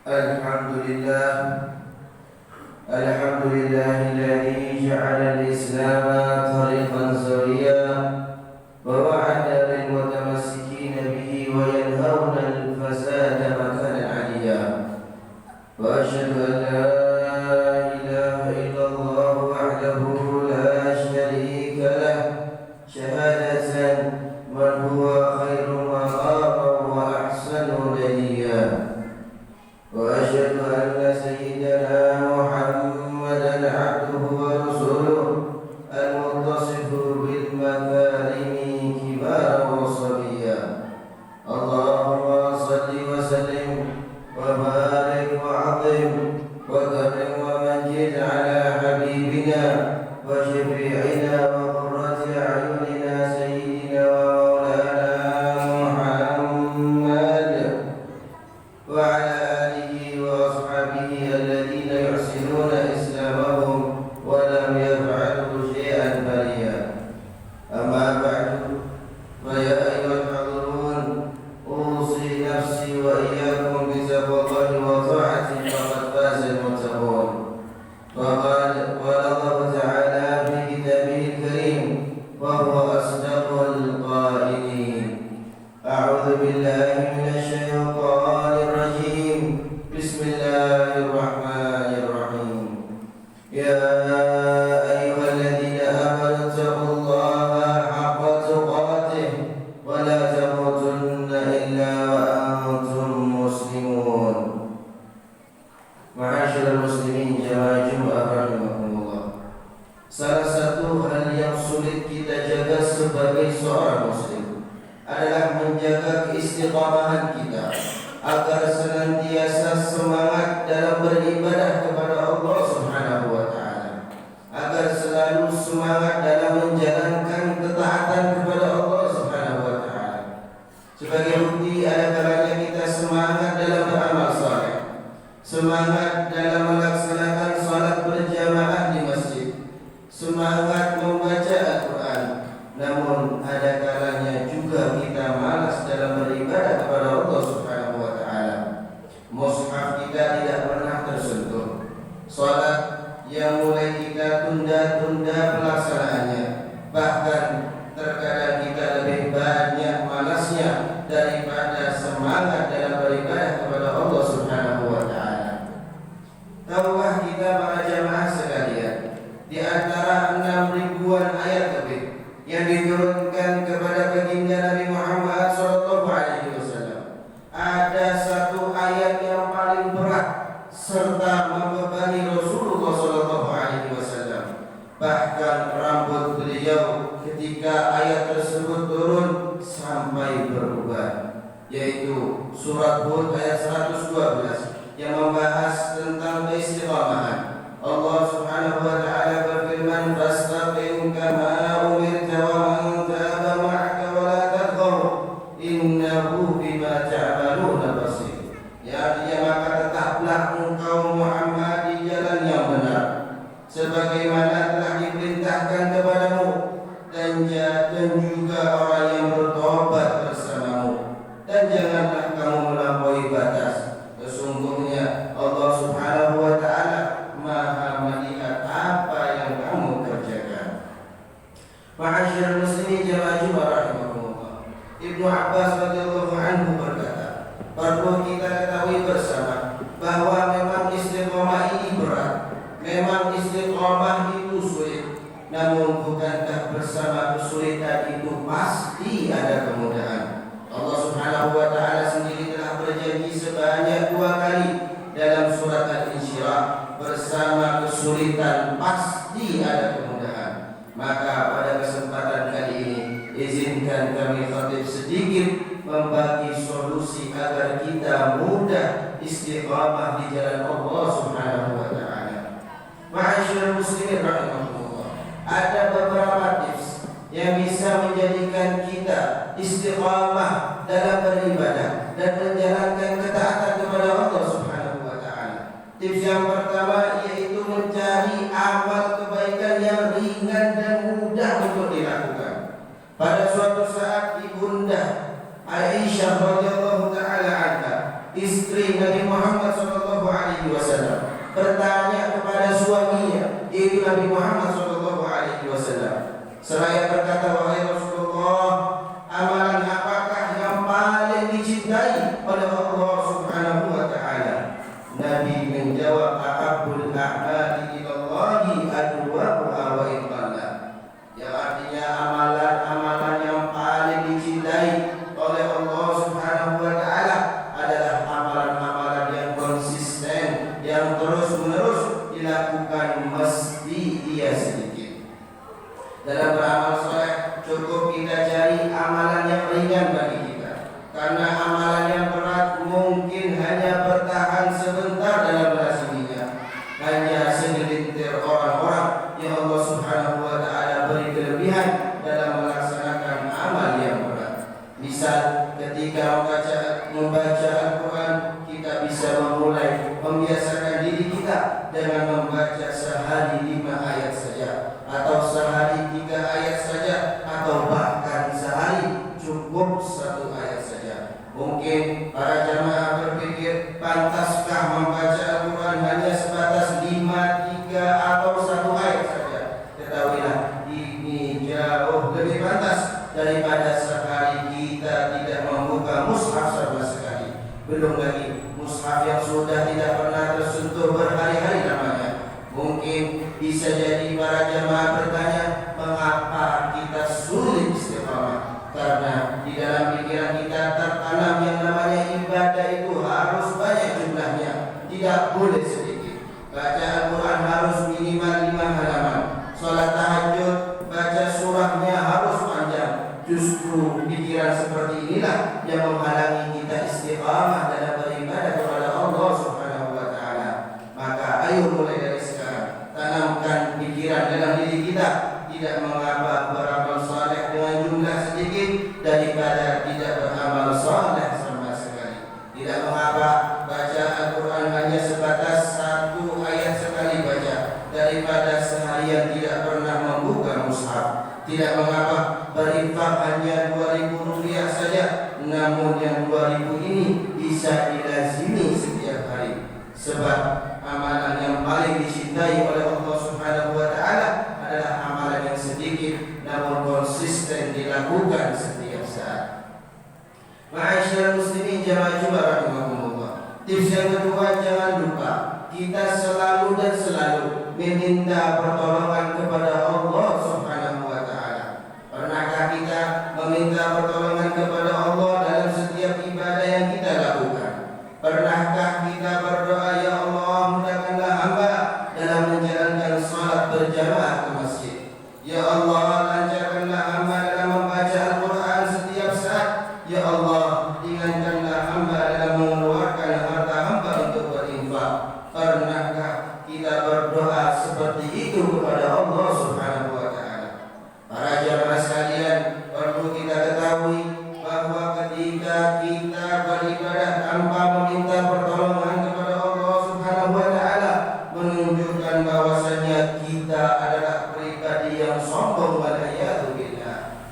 Alhamdulillah, alhamdulillahilladzi ja'ala al-islama tariqan sawiyya wa wa'ada lil mutamassikina bihi wa yanhauna al-fasada makanan 'aliyya. Wa asyhadu an la ilaha illallah wahdahu la syarika lah, syahadatan man huwa khairu maqama wa ahsanu nadiya. Wa asyhadu anna sayyidana Muhammadan 'abduhu wa rasuluh al-muttasifu bil makarimi kibaran wa sabiyya. Allahumma salli wa sallim wa barik wa 'azim wa karim wa majid ala habibina wa syafi'ina wa qurrati a'yunina sayyidina wa maulana Muhammad wa ala الذين يحسنون إسلامهم ولم يفعلوا شيئا بريا. أما بعد فيا أيها الحاضرون، أوصي نفسي وإياكم بتقوى الله وطاعته فقد فاز المتقون. وقال الله تعالى في كتابه الكريم وهو أصدق القائلين: أعوذ بالله من الشيطان الرجيم. بسم الله الرحمن الرحيم. يا أيها الذين آمنوا اتقوا الله حق تقاته ولا تموتن إلا وأنتم مسلمون. Ma'asyiral muslimin jamaah Jumat rahimakumullah. Salah satu hal yang sulit kita jaga sebagai seorang muslim adalah menjaga keistiqamahan kita agar senantiasa semangat dalam beribadah kepada Allah Subhanahu wa taala, agar selalu semangat dalam menjalankan ketaatan kepada Allah Subhanahu wa taala. Sebagai bukti, ada kalanya kita semangat dalam beramal saleh, semangat dalam melaksanakan salat berjamaah di masjid, semangat membaca Al-Quran. Namun ada kalanya juga kita malas dalam beribadah kepada Allah Subhanahu wa taala. Mushaf kita tidak pernah tersentuh. Salat yang mulai kita tunda-tunda pelaksanaannya. Bahkan terkadang kita lebih banyak malasnya daripada semangat dalam beribadah kepada Allah Subhanahu wa taala. Tahukah kita para jamaah sekalian, di antara 6 ribuan ayat lebih yang diturunkan kepada baginda Nabi Muhammad SAW, ada satu ayat yang paling berat serta membebani Rasulullah SAW. Bahkan rambut beliau ketika ayat tersebut turun sampai berubah, yaitu surat Hud ayat 112 yang membahas tentang keistiqamahan. Allah Subhanahu wa taala berfirman, "Fastaqim kama umirta wa man taba ma'aka wa la taghaw innahu bima ta'maluna basir." Ya artinya, maka tetaplah engkau Muhammad di jalan yang benar sebagaimana telah diperintahkan kepadamu, dan juga orang yang bertobat bersamamu, dan janganlah kamu melampaui batas. Sesungguhnya Allah Subhanahu wa taala Maha melihat apa yang kamu kerjakan. Ma'asyiral muslimin jamaah Jumat rahimakumullah. Ibnu Abbas radhiyallahu anhu berkata, perlu kita ketahui bersama bahwa memang istiqomah ini berat. Memang istiqomah itu sulit. Namun bukankah bersama kesulitan itu pasti ada kemudahan? Allah Subhanahu wa taala sendiri telah berjanji sebanyak 2 kali dalam surat Al-Insyirah, bersama kesulitan pasti ada kemudahan. Maka pada kesempatan kali ini, izinkan kami khatib sedikit membagi solusi agar kita mudah istiqamah di jalan Allah Subhanahu wa taala. Ma'asyiral muslimin rahimakumullah, ada beberapa tips yang bisa menjadikan kita istiqamah dalam beribadah dan menjalankan ketaatan kepada Allah Subhanahu wa taala. Tips yang pertama yaitu mencari amal kebaikan yang ringan dan mudah untuk dilakukan. Pada suatu saat ibunda Aisyah radhiyallahu taala anha, istri Nabi Muhammad SAW, dicintai oleh Allah Subhanahu wa taala. Nabi menjawab, ahabbul a'mali ilallahi adwamuha wa in qalla. Yang artinya amalan-amalan yang paling dicintai oleh Allah Subhanahu wa taala adalah amalan-amalan yang konsisten, yang terus-menerus dilakukan meski ia sedikit. Dalam beramal soleh cukup kita cari amalan yang ringan bagi kita, karena amalan yang berat mungkin hanya bertahan sebentar dalam hasilnya. Hanya segelintir orang-orang yang Allah Subhanahu wa taala beri kelebihan dalam melaksanakan amal yang berat. Misal ketika membaca Al-Quran, kita bisa memulai membiasakan diri kita dengan membaca sehari 5 ayat saja, atau sehari 3 ayat saja, atau bahkan sehari cukup 1 ayat saja. Mungkin para jamaah berpikir, pantaskah membaca Al-Quran hanya sebatas 5, 3 atau 1 ayat saja? Ketahuilah, ini jauh lebih pantas daripada sekali kita tidak membuka mushaf sama sekali. Belum lagi mushaf yang sudah tidak pernah tersentuh berhari-hari namanya. Mungkin bisa jadi para jamaah bertanya, mengapa kita sulit istiqamah? Karena di dalam pikiran kita tertanam yang namanya ibadah itu harus banyak jumlahnya, tidak boleh sedikit. Baca Al-Quran harus minimal 5 halaman. Sholat tahajud, baca surahnya harus panjang. Justru pikiran seperti inilah yang menghalangi kita istiqamah dalam beribadah kepada Allah Subhanahu wa taala. Maka ayo mulai dari sekarang tanamkan pikiran dalam diri kita, tidak mengapa beramal saleh dengan jumlah sedikit daripada tidak beramal saleh sama sekali. Tidak mengapa baca Al-Quran hanya sebatas 1 ayat sekali baca daripada seharian tidak pernah membuka mushaf. Tidak mengapa berinfak hanya 2.000 rupiah saja, namun yang 2.000 ini bisa dilazimi setiap hari. Sebab amalan yang paling dicintai oleh Allah Subhanahu wa taala adalah amalan yang sedikit namun konsisten dilakukan setiap saat. Ma'asyiral muslimin jamaah Jumat rahimahumullah. Tips yang kedua, jangan lupa kita selalu dan selalu meminta pertolongan kepada Allah Subhanahu wa taala. Pernahkah kita meminta pertolongan kepada Allah dalam setiap ibadah yang kita lakukan? Pernahkah kita berdoa, ya Allah mudahkanlah hamba dalam menjalankan salat berjamaah ke masjid? Ya Allah lancarkanlah hamba dalam membaca Al-Quran setiap saat. Ya Allah ringankanlah hamba dalam mengeluarkan harta hamba untuk berinfak. Pernahkah kita berdoa seperti itu kepada Allah Subhanahu wa taala? Para jamaah sekalian, perlu kita ketahui bahwa ketika kita beribadah tanpa meminta pertolongan kepada Allah Subhanahu wa taala, menunjukkan bahwasanya kita adalah pribadi yang sombong, waliyadu billah.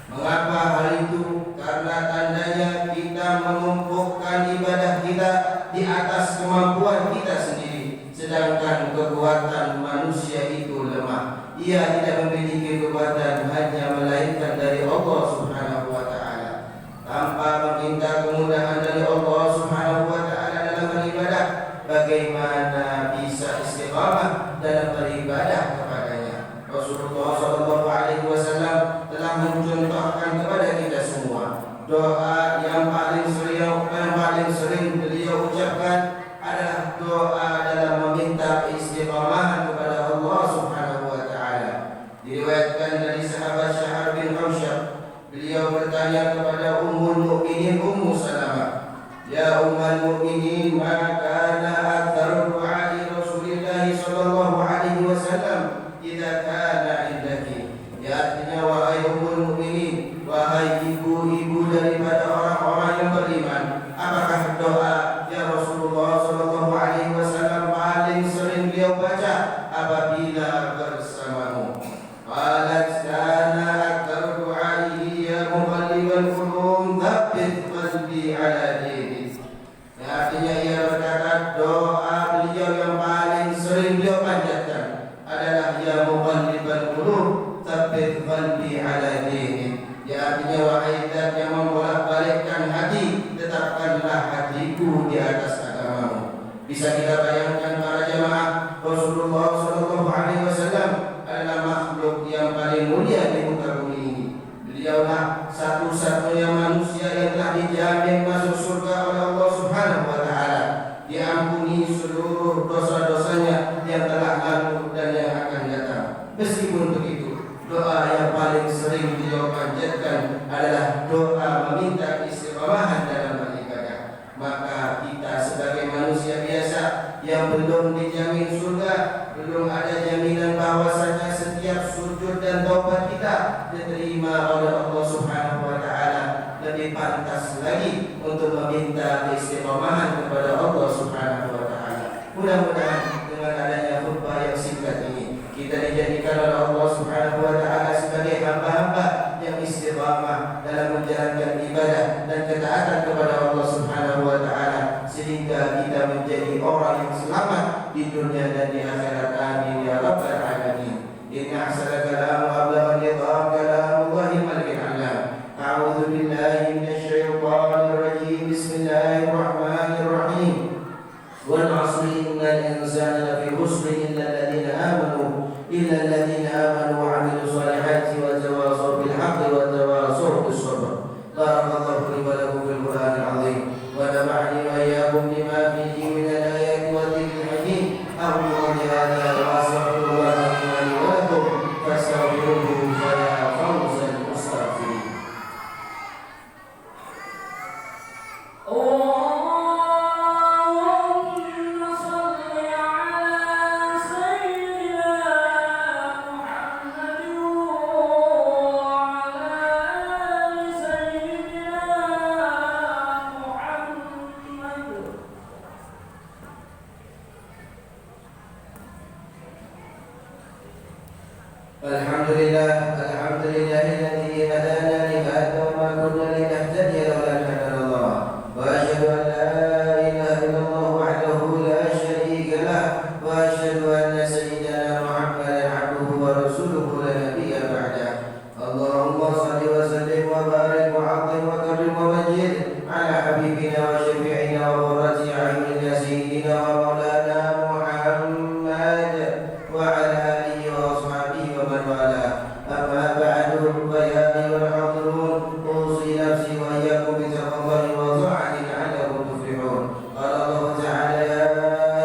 Mengapa hal itu? Karena tandanya kita menumpukan ibadah kita di atas kemampuan kita sendiri, sedangkan kekuatan manusia itu lemah. Ia tidak memiliki kekuatan hanya melainkan dari Allah Subhanahu wa taala. Tanpa meminta kemudahan dari Allah Subhanahu wa taala dalam beribadah, bagaimana bisa istiqamah dalam beribadah kepadanya? Rasulullah SAW telah mencontohkan kepada kita semua doa yang paling sering beliau ucapkan adalah doa dalam meminta istiqamah kepada Allah Subhanahu wa taala. Diriwayatkan dari sahabat Syahar bin Hausyab, beliau bertanya kepada Ummul Mukminin Ummu Salamah, ya Ummul Mukminin, ma kana aktsar du'ai Rasulillah sallallahu alaihi wasallam idza kana indaki? Ya artinya, wahai Ummul Mukminin, wahai ibu-ibu daripada orang-orang yang beriman, apakah doa ya Rasulullah sallallahu alaihi wasallam paling sering beliau baca apabila bersamamu? Qalat kana aktsar du'aihi ya muqallibal qulub tsabbit qalbi ala dinik. Artinya ia berkata, tetapkanlah hatiku di atas agamamu. Bisa kita bayangkan para jamaah, Rasulullah SAW adalah makhluk yang paling mulia di muka bumi ini. Beliaulah satu-satunya manusia yang telah dijamin masuk surga oleh Allah Subhanahu wa taala, diampuni seluruh dosa-dosanya yang telah lalu dan yang akan datang. Meskipun begitu, doa yang paling sering beliau panjatkan adalah doa meminta istiqamahan dalam beribadah. Maka kita sebagai manusia biasa yang belum dijamin surga, belum ada jaminan bahwasanya setiap sujud dan taubat kita diterima oleh Allah Subhanahu wa taala, lebih pantas lagi untuk meminta istiqamahan kepada Allah Subhanahu wa taala. Mudah-mudahan dengan adanya khutbah yang singkat ini, kita dijadikan oleh Allah Subhanahu wa taala sebagai hamba-hamba yang istiqamah dalam menjalankan ibadah dan ketaatan kepada Allah Subhanahu wa taala, sehingga kita menjadi orang yang selamat di dunia dan di akhirat. Amin ya rabbal alamin. Inna ahsana kalam wa ablagha nizam kalamullahi malikul alam. A'udzu billahi minasyaitonir rajim. Bismillahirrahmanirrahim. Wal 'asri innal insana lafi khusr illa alladhina amanu wa 'amilus solihati wa tawassaw bil haqqi wa tawassaw bis sabr. Barakallahu li wa lakum fil Qur'anil 'azim wa nafa'ani wa iyyakum bima fihi min al-ayati wa dhikril hakim. Aqulu hadza wa astaghfirullah li wa lakum fastaghfiruhu fa ya fawzal mustaghfirin. Alhamdulillahilladzi hadana li hadza wa ma kunna linahtadiya lawla an hadana Allah. Wa asyhadu an la ilaha illallah wahdahu la syarika lah wa asyhadu anna sayyidana Muhammadan 'abduhu wa rasuluhu la nabiyya ba'dah. Allahumma shalli wa sallim wa barik wa 'azzim wa karrim wa majid ala habibina wa syafi'ina wa qurrati a'yunina sayyidina wa maulana Muhammad wa ala alihi wa ashabihi wa man wala. Amma ba'du, fa ya ayyuhal hadirun, usi nafsi wa iyyakum bi taqwallahi wa ta'ati la'allakum tuflihun. Qala Allah ta'ala, ya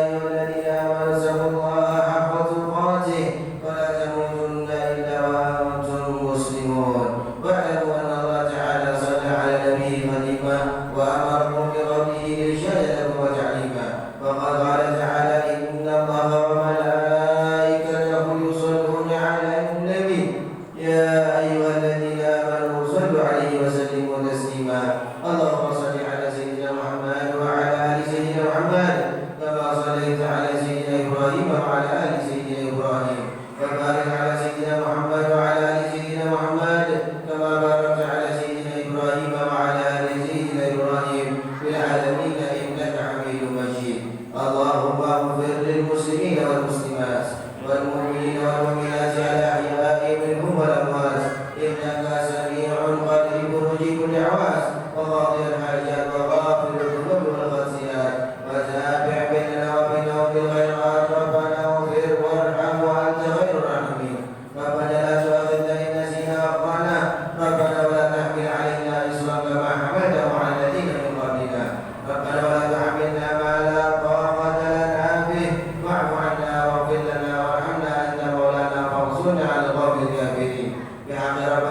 ayyuhalladzina amanu taqullaha haqqa tuqatih wa la tamutunna illa wa antum muslimun. Wa'lamu anna Allah ta'ala shalla 'ala nabiyyi qadima wa amarakum bi qawlihi irshadakum wa ta'lima. Wa qala ta'ala, inna Allaha wa malaikatahu yusalluna 'alan nabiy. Ya ayyuhalladzina amanu sallu 'alaihi wa sallimu taslima. Allahumma shalli 'ala sayyidina Muhammad wa 'ala ali sayyidina Muhammad kama shallaita 'ala sayyidina Ibrahim wa 'ala ali sayyidina Ibrahim. Wa barik 'ala sayyidina Muhammad wa 'ala ali sayyidina Muhammad kama barakta 'ala sayyidina Ibrahim wa 'ala ali sayyidina Ibrahim fil 'alamin innaka Hamidum Majid. Allahumma ighfir lil muslimina wal muslimat wal mu'minina wal mu'minat al-ahya'i minhum wal amwat innaka sami'un qaribun mujibud da'wat wa qadil hajat wa ghafirul dhunub wal khati'at wa tabi' bainana wa bainahum bil khairat. Rabbana ighfir warham wa anta khairur rahimin. Rabbana la tu'akhidhna in nasina wa akhtana. Rabbana wa la tahmil 'alaina isran kama hamaltahu 'ala alladziina min qablina. Rabbana wa la tuhammilna ma la taqata lana bih wa'fu 'anna waghfir lana warhamna anta maulana fansurna 'alal qawmil kafirin. Ya Rabbi